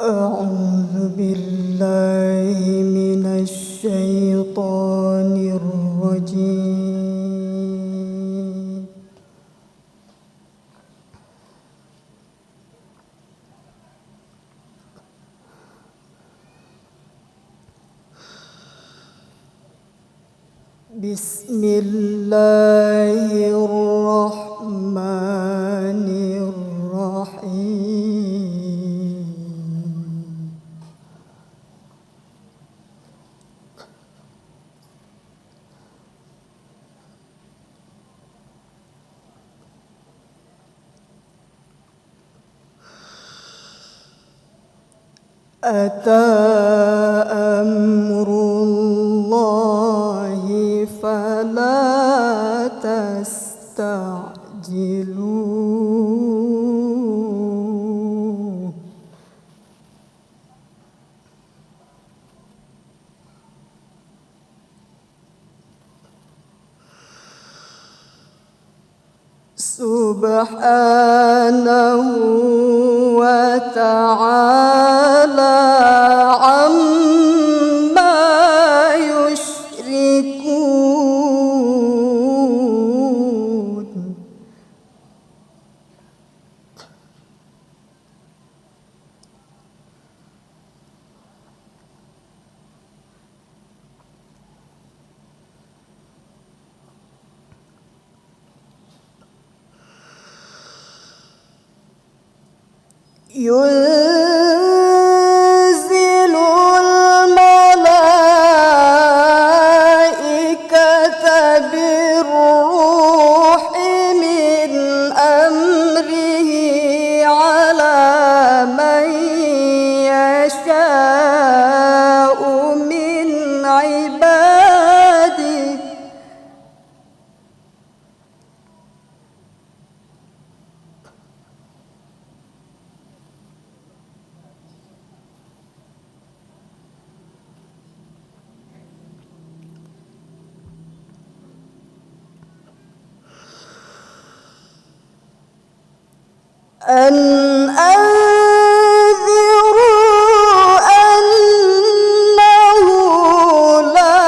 أعوذ بالله من الشيطان الرجيم. بسم الله الرحمن الرحيم. أتى أمر الله فلا تستعجلوه. سبحانه وتعالى عما يشركون. ينزل الملائكة بالروح من أمره على من يشاء من عباده أن أنذروا أنه لا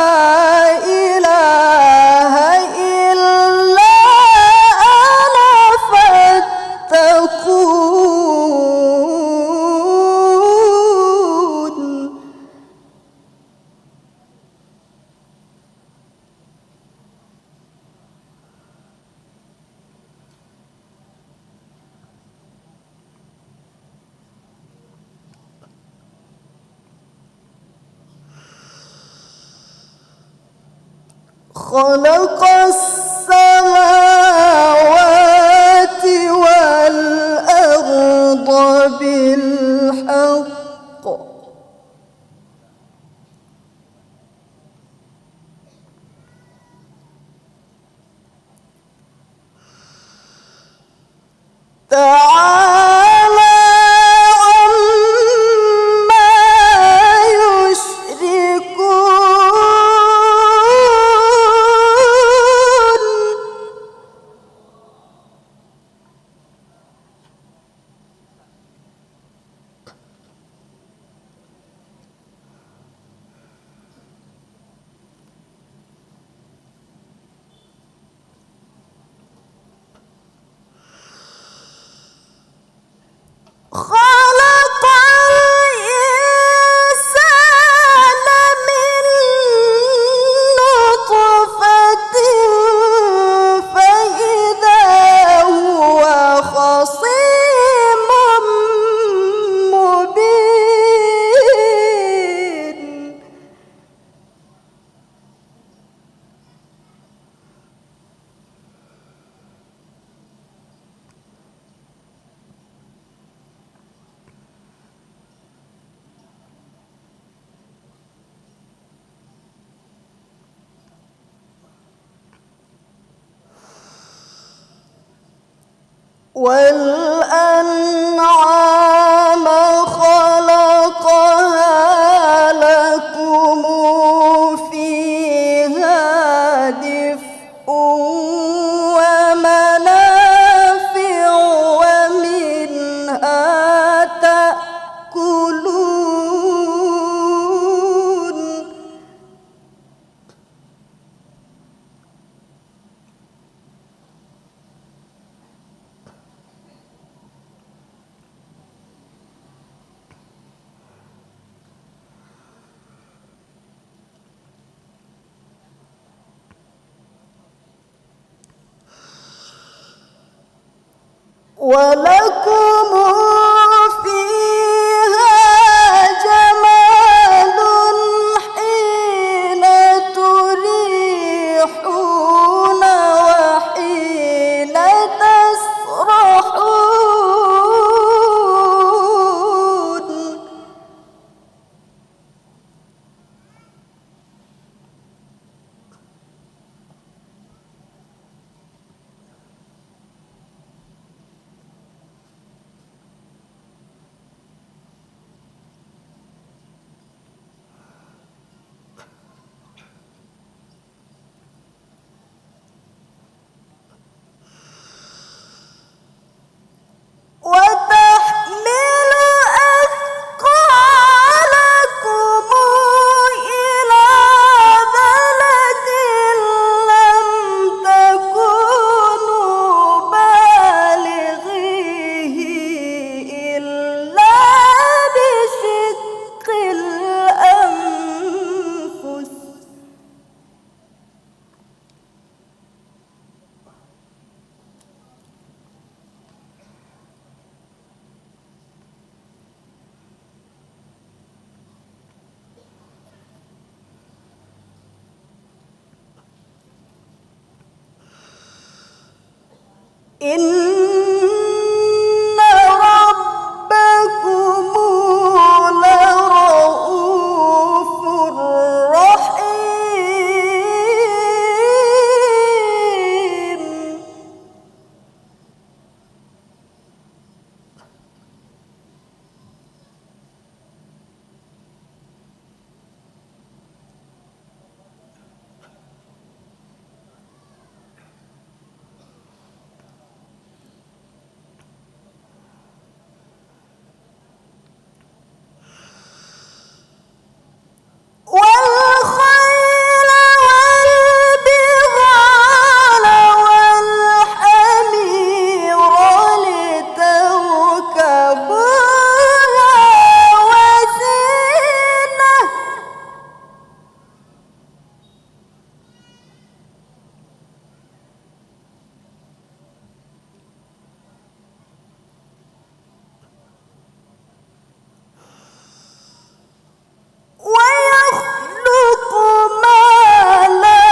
إله إلا أنا فاتقون. خلق السماوات والأرض بالحق تعالى عما يشركون. خلق الإنسان من نطفة فإذا هو خصيم مبين. والأنعام خلقها لكم فيها دفء ومنافع ومنها تأكلون. ولكم فيها جمال حين تريحون وحين تسرحون. وتحمل أثقالكم إلى بلد لم تكونوا بالغيه إلا بشق الأنفس. إن ربكم لرؤوف رحيم. والخيل والبغال والحمير لتركبوها وزينة. ويخلق ما لا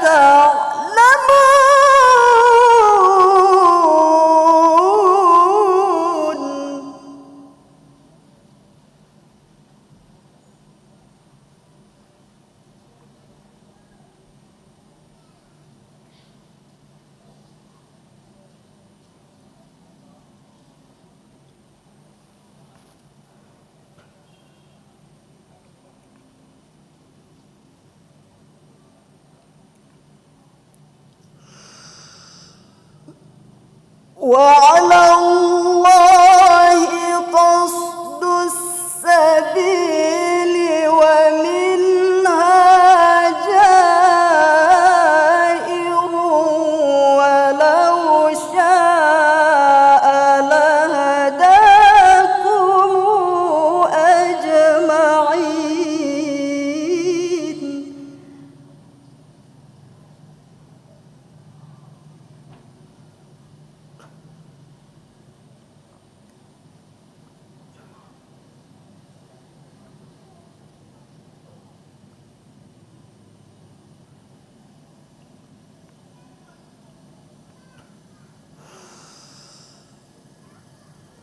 تعلمون. وعلى الله قصد السبيل ومنها جائر ولو شاء لهداكم أجمعين.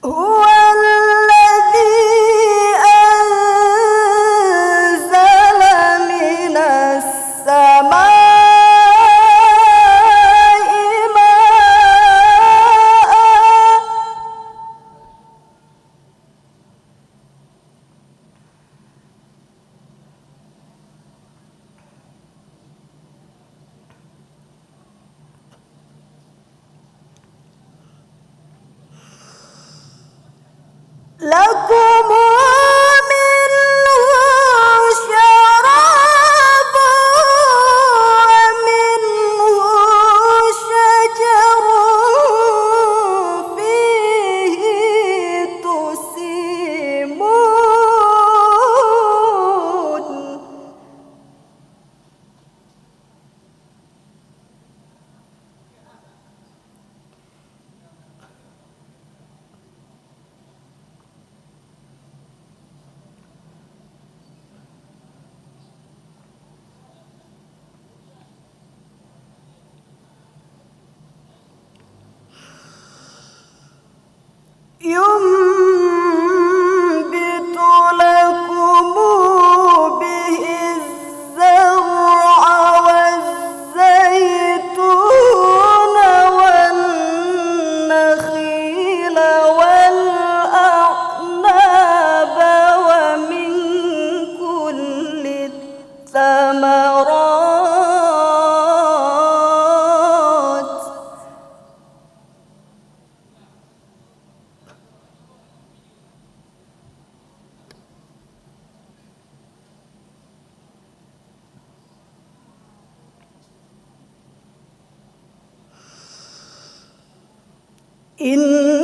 هو الذي أنزل من السماء ماء لكم منه شراب ومنه شجر فيه تسيمون. ينبت لكم به الزرع والزيتون والنخيل والأعناب ومن كل الثمرات إن